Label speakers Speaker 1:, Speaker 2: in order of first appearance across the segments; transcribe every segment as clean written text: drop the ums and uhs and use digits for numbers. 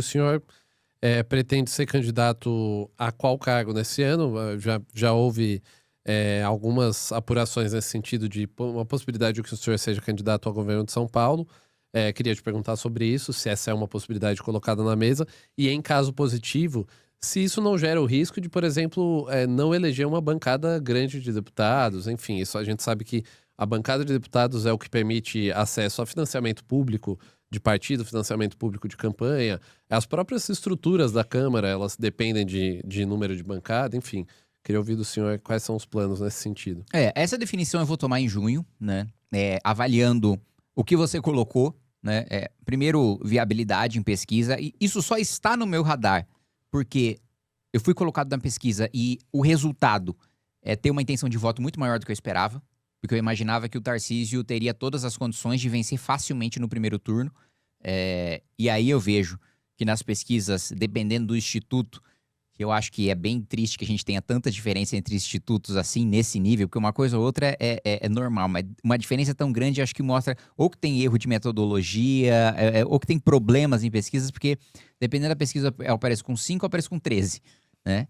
Speaker 1: O senhor pretende ser candidato a qual cargo nesse ano? Já houve algumas apurações nesse sentido de uma possibilidade de que o senhor seja candidato ao governo de São Paulo. Queria te perguntar sobre isso, se essa é uma possibilidade colocada na mesa, e em caso positivo, se isso não gera o risco de, por exemplo, não eleger uma bancada grande de deputados. Enfim, isso a gente sabe que a bancada de deputados é o que permite acesso a financiamento público de partido, financiamento público de campanha. As próprias estruturas da Câmara, elas dependem de número de bancada, enfim. Queria ouvir do senhor quais são os planos nesse sentido.
Speaker 2: Essa definição eu vou tomar em junho, né? Avaliando o que você colocou, né? Primeiro, viabilidade em pesquisa. E isso só está no meu radar, porque eu fui colocado na pesquisa e o resultado é ter uma intenção de voto muito maior do que eu esperava, porque eu imaginava que o Tarcísio teria todas as condições de vencer facilmente no primeiro turno. E aí eu vejo que nas pesquisas, dependendo do instituto, eu acho que é bem triste que a gente tenha tanta diferença entre institutos assim, nesse nível, porque uma coisa ou outra é normal, mas uma diferença tão grande acho que mostra ou que tem erro de metodologia, ou que tem problemas em pesquisas, porque dependendo da pesquisa, eu apareço com 5 ou apareço com 13, né?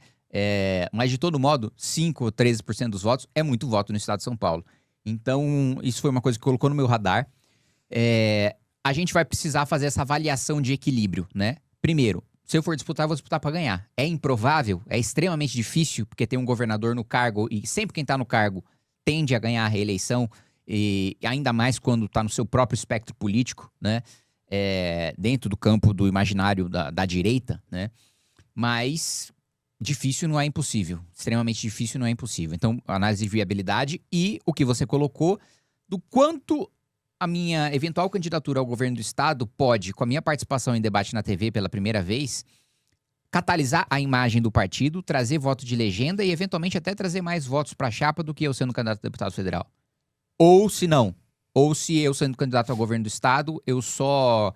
Speaker 2: Mas de todo modo, 5 ou 13% dos votos é muito voto no estado de São Paulo. Então, isso foi uma coisa que colocou no meu radar. A gente vai precisar fazer essa avaliação de equilíbrio, né? Primeiro, se eu for disputar, eu vou disputar para ganhar. É improvável, é extremamente difícil, porque tem um governador no cargo, e sempre quem está no cargo tende a ganhar a reeleição, e ainda mais quando está no seu próprio espectro político, né? Dentro do campo do imaginário da direita, né? Mas difícil não é impossível. Extremamente difícil não é impossível. Então, análise de viabilidade e o que você colocou do quanto a minha eventual candidatura ao governo do estado pode, com a minha participação em debate na TV pela primeira vez, catalisar a imagem do partido, trazer voto de legenda e eventualmente até trazer mais votos para a chapa do que eu sendo candidato a deputado federal. Ou se não, ou se eu sendo candidato ao governo do estado, eu só,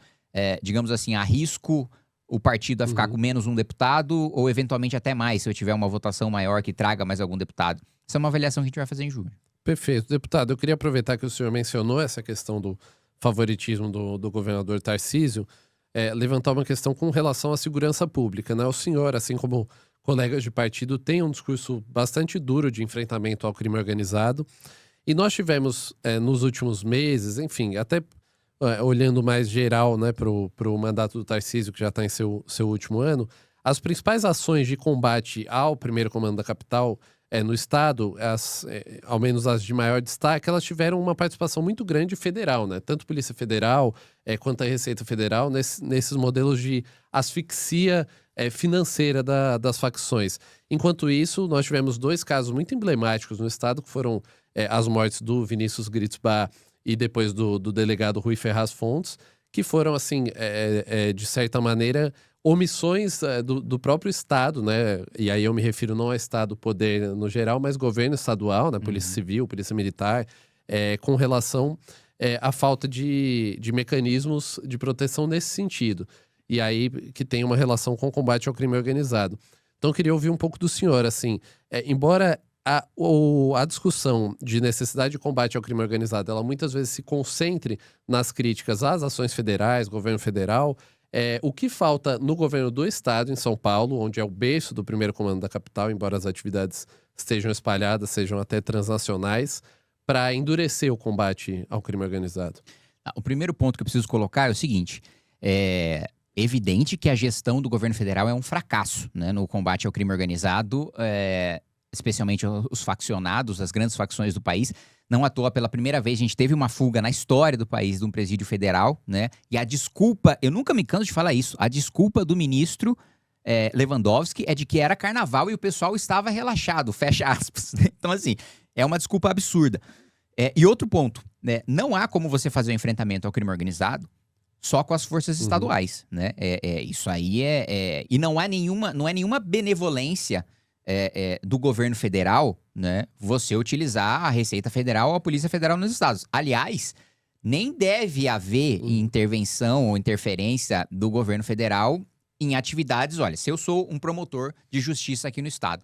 Speaker 2: digamos assim, arrisco o partido a ficar com menos um deputado ou eventualmente até mais, se eu tiver uma votação maior que traga mais algum deputado. Essa é uma avaliação que a gente vai fazer em julho.
Speaker 1: Perfeito. Deputado, eu queria aproveitar que o senhor mencionou essa questão do favoritismo do governador Tarcísio, levantar uma questão com relação à segurança pública, né? O senhor, assim como colegas de partido, tem um discurso bastante duro de enfrentamento ao crime organizado, e nós tivemos nos últimos meses, enfim, até olhando mais geral, né, para o mandato do Tarcísio, que já está em seu último ano, as principais ações de combate ao primeiro comando da capital no estado, ao menos as de maior destaque, elas tiveram uma participação muito grande federal, né? Tanto Polícia Federal quanto a Receita Federal, nesses modelos de asfixia financeira das facções. Enquanto isso, nós tivemos 2 casos muito emblemáticos no estado, que foram as mortes do Vinícius Gritzbach e depois do delegado Rui Ferraz Fontes, que foram, assim, de certa maneira, omissões do próprio Estado, né? E aí eu me refiro não ao Estado, poder no geral, mas governo estadual, né? Polícia Civil, Polícia Militar, com relação à falta de mecanismos de proteção nesse sentido. E aí que tem uma relação com o combate ao crime organizado. Então eu queria ouvir um pouco do senhor, assim, embora a discussão de necessidade de combate ao crime organizado, ela muitas vezes se concentre nas críticas às ações federais, governo federal, o que falta no governo do estado, em São Paulo, onde é o berço do primeiro comando da capital, embora as atividades estejam espalhadas, sejam até transnacionais, para endurecer o combate ao crime organizado?
Speaker 2: O primeiro ponto que eu preciso colocar é o seguinte: é evidente que a gestão do governo federal é um fracasso, né, no combate ao crime organizado, especialmente os faccionados, as grandes facções do país. Não à toa, pela primeira vez, a gente teve uma fuga na história do país de um presídio federal, né? E a desculpa, eu nunca me canso de falar isso, a desculpa do ministro Lewandowski é de que era carnaval e o pessoal estava relaxado, fecha aspas. Então, assim, é uma desculpa absurda. E outro ponto, né? Não há como você fazer o enfrentamento ao crime organizado só com as forças estaduais, né? Isso aí e não é nenhuma benevolência do governo federal, né, você utilizar a Receita Federal ou a Polícia Federal nos estados. Aliás, nem deve haver intervenção ou interferência do governo federal em atividades. Olha, se eu sou um promotor de justiça aqui no estado,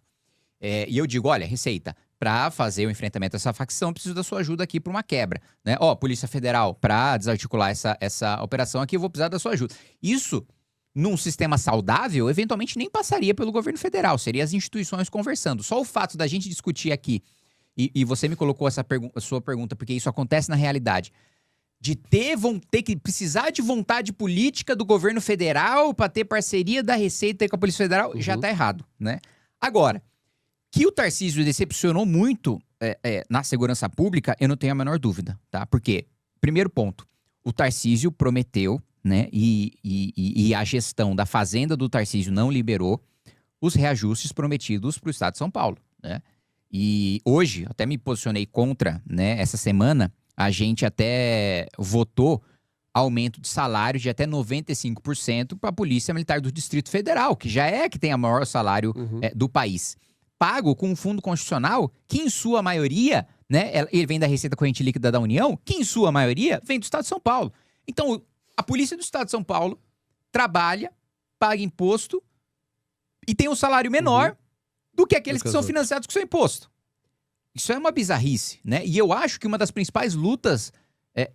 Speaker 2: e eu digo, olha, Receita, para fazer o enfrentamento dessa facção, preciso da sua ajuda aqui para uma quebra, né? Polícia Federal, para desarticular essa operação aqui, eu vou precisar da sua ajuda. Isso num sistema saudável, eventualmente nem passaria pelo governo federal, seria as instituições conversando. Só o fato da gente discutir aqui, e você me colocou a sua pergunta, porque isso acontece na realidade, de ter que precisar de vontade política do governo federal para ter parceria da Receita com a Polícia Federal, já tá errado, né? Agora, que o Tarcísio decepcionou muito na segurança pública, eu não tenho a menor dúvida, tá? Porque, primeiro ponto, o Tarcísio prometeu, né, e a gestão da Fazenda do Tarcísio não liberou os reajustes prometidos para o Estado de São Paulo, né? E hoje, até me posicionei contra, né, essa semana, a gente até votou aumento de salário de até 95% para a Polícia Militar do Distrito Federal, que que tem o maior salário do país. Pago com um fundo constitucional que, em sua maioria, né, ele vem da Receita Corrente Líquida da União, que, em sua maioria, vem do Estado de São Paulo. Então, a Polícia do Estado de São Paulo trabalha, paga imposto e tem um salário menor do que aqueles que são financiados com seu imposto. Isso é uma bizarrice, né? E eu acho que uma das principais lutas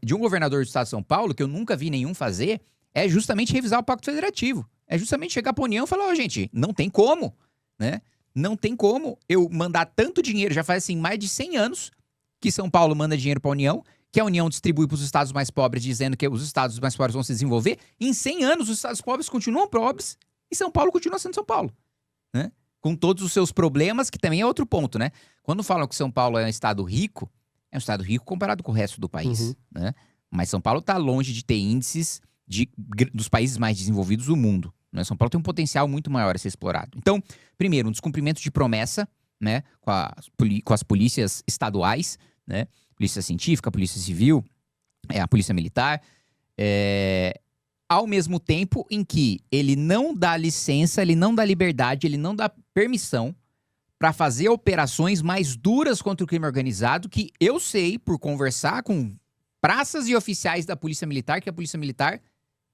Speaker 2: de um governador do Estado de São Paulo, que eu nunca vi nenhum fazer, é justamente revisar o Pacto Federativo. É justamente chegar para a União e falar, gente, não tem como, né? Não tem como eu mandar tanto dinheiro, já faz assim mais de 100 anos que São Paulo manda dinheiro para a União, que a União distribui para os estados mais pobres, dizendo que os estados mais pobres vão se desenvolver. Em 100 anos, os estados pobres continuam pobres e São Paulo continua sendo São Paulo, né? Com todos os seus problemas, que também é outro ponto, né? Quando falam que São Paulo é um estado rico comparado com o resto do país, né? Mas São Paulo está longe de ter índices dos países mais desenvolvidos do mundo, né? São Paulo tem um potencial muito maior a ser explorado. Então, primeiro, um descumprimento de promessa, né? Com as polícias estaduais, né? Polícia Científica, Polícia Civil, a Polícia Militar, ao mesmo tempo em que ele não dá licença, ele não dá liberdade, ele não dá permissão para fazer operações mais duras contra o crime organizado, que eu sei, por conversar com praças e oficiais da Polícia Militar, que a Polícia Militar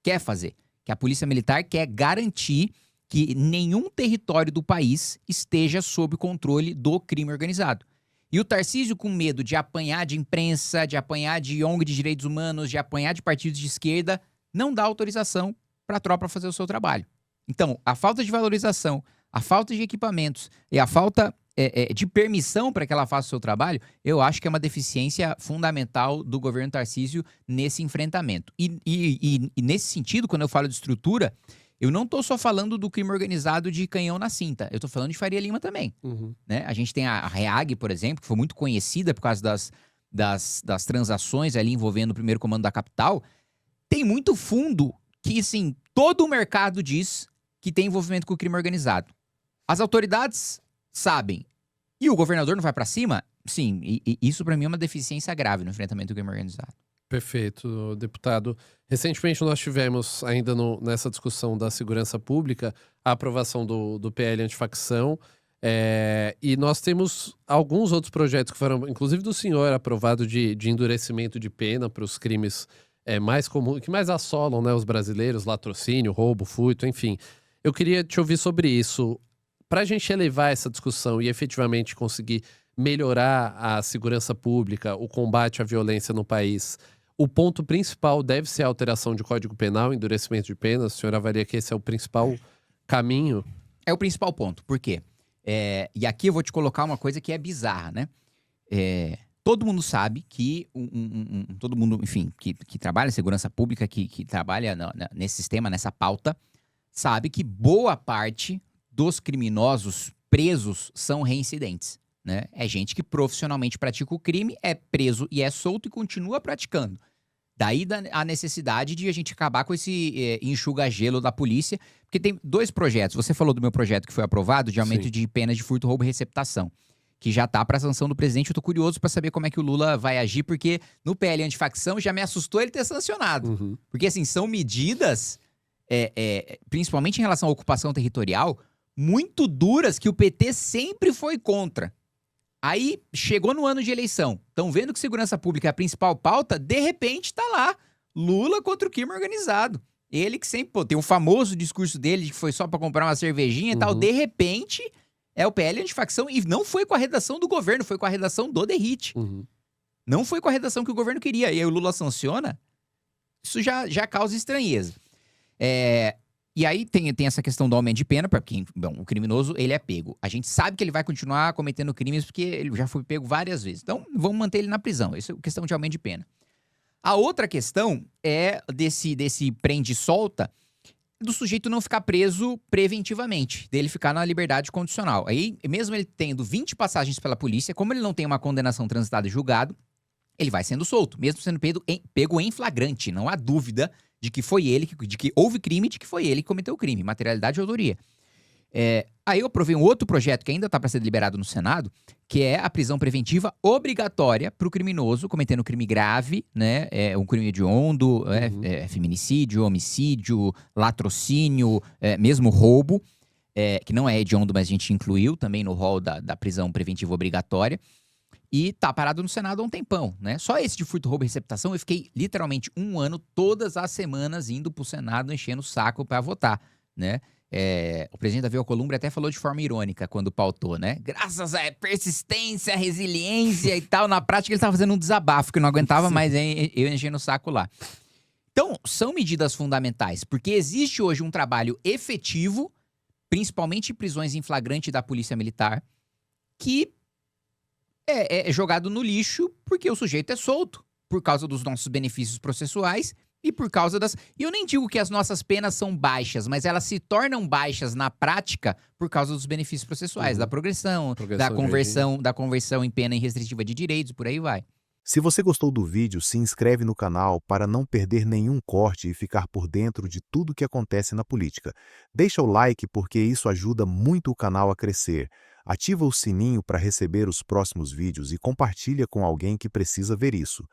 Speaker 2: quer fazer. Que a Polícia Militar quer garantir que nenhum território do país esteja sob controle do crime organizado. E o Tarcísio, com medo de apanhar de imprensa, de apanhar de ONG de direitos humanos, de apanhar de partidos de esquerda, não dá autorização para a tropa fazer o seu trabalho. Então, a falta de valorização, a falta de equipamentos e a falta de permissão para que ela faça o seu trabalho, eu acho que é uma deficiência fundamental do governo Tarcísio nesse enfrentamento. E nesse sentido, quando eu falo de estrutura, eu não estou só falando do crime organizado de canhão na cinta, eu estou falando de Faria Lima também. Né? A gente tem a REAG, por exemplo, que foi muito conhecida por causa das transações ali envolvendo o primeiro comando da capital. Tem muito fundo que, assim, todo o mercado diz que tem envolvimento com o crime organizado. As autoridades sabem. E o governador não vai para cima? Sim, e isso para mim é uma deficiência grave no enfrentamento do crime organizado.
Speaker 1: Perfeito, deputado. Recentemente nós tivemos, ainda nessa discussão da segurança pública, a aprovação do PL antifacção, e nós temos alguns outros projetos que foram, inclusive do senhor, aprovado de endurecimento de pena para os crimes mais comuns, que mais assolam, né, os brasileiros, latrocínio, roubo, furto, enfim. Eu queria te ouvir sobre isso. Para a gente elevar essa discussão e efetivamente conseguir melhorar a segurança pública, o combate à violência no país, o ponto principal deve ser a alteração de Código Penal, endurecimento de penas. O senhor avalia que esse é o principal caminho?
Speaker 2: É o principal ponto. Por quê? E aqui eu vou te colocar uma coisa que é bizarra, né? Todo mundo sabe que todo mundo, enfim, que trabalha em segurança pública, que trabalha nesse sistema, nessa pauta, sabe que boa parte dos criminosos presos são reincidentes, né? É gente que profissionalmente pratica o crime, é preso e é solto e continua praticando. Daí a necessidade de a gente acabar com esse enxuga-gelo da polícia, porque tem dois projetos. Você falou do meu projeto que foi aprovado de aumento de pena de furto, roubo e receptação, que já tá para sanção do presidente. Eu tô curioso para saber como é que o Lula vai agir, porque no PL antifacção já me assustou ele ter sancionado. Porque, assim, são medidas, principalmente em relação à ocupação territorial, muito duras que o PT sempre foi contra. Aí, chegou no ano de eleição, estão vendo que segurança pública é a principal pauta, de repente tá lá, Lula contra o crime organizado. Ele que sempre, tem o famoso discurso dele, que foi só pra comprar uma cervejinha e tal, de repente, é o PL antifacção, e não foi com a redação do governo, foi com a redação do Derrite. Não foi com a redação que o governo queria, e aí o Lula sanciona, isso já causa estranheza. E aí tem essa questão do aumento de pena, porque, bom, o criminoso, ele é pego. A gente sabe que ele vai continuar cometendo crimes porque ele já foi pego várias vezes. Então, vamos manter ele na prisão. Isso é questão de aumento de pena. A outra questão é desse prende e solta, do sujeito não ficar preso preventivamente, dele ficar na liberdade condicional. Aí, mesmo ele tendo 20 passagens pela polícia, como ele não tem uma condenação transitada e julgado, ele vai sendo solto, mesmo sendo pego em flagrante. Não há dúvida de que foi ele, de que houve crime, de que foi ele que cometeu o crime. Materialidade e autoria. Aí eu aprovei um outro projeto que ainda está para ser deliberado no Senado, que é a prisão preventiva obrigatória para o criminoso cometendo crime grave, né? Um crime hediondo, feminicídio, homicídio, latrocínio, mesmo roubo, que não é hediondo, mas a gente incluiu também no rol da prisão preventiva obrigatória. E tá parado no Senado há um tempão, né? Só esse de furto, roubo e receptação, eu fiquei literalmente um ano, todas as semanas, indo pro Senado, enchendo o saco para votar, né? O presidente Davi Alcolumbre até falou de forma irônica quando pautou, né? Graças à persistência, resiliência e tal, na prática ele tava fazendo um desabafo, que não aguentava mais eu enchendo o saco lá. Então, são medidas fundamentais, porque existe hoje um trabalho efetivo, principalmente em prisões em flagrante da Polícia Militar, que é jogado no lixo porque o sujeito é solto, por causa dos nossos benefícios processuais e por causa das... E eu nem digo que as nossas penas são baixas, mas elas se tornam baixas na prática por causa dos benefícios processuais, da progressão, da conversão em pena restritiva de direitos, por aí vai.
Speaker 3: Se você gostou do vídeo, se inscreve no canal para não perder nenhum corte e ficar por dentro de tudo que acontece na política. Deixa o like porque isso ajuda muito o canal a crescer. Ativa o sininho para receber os próximos vídeos e compartilha com alguém que precisa ver isso.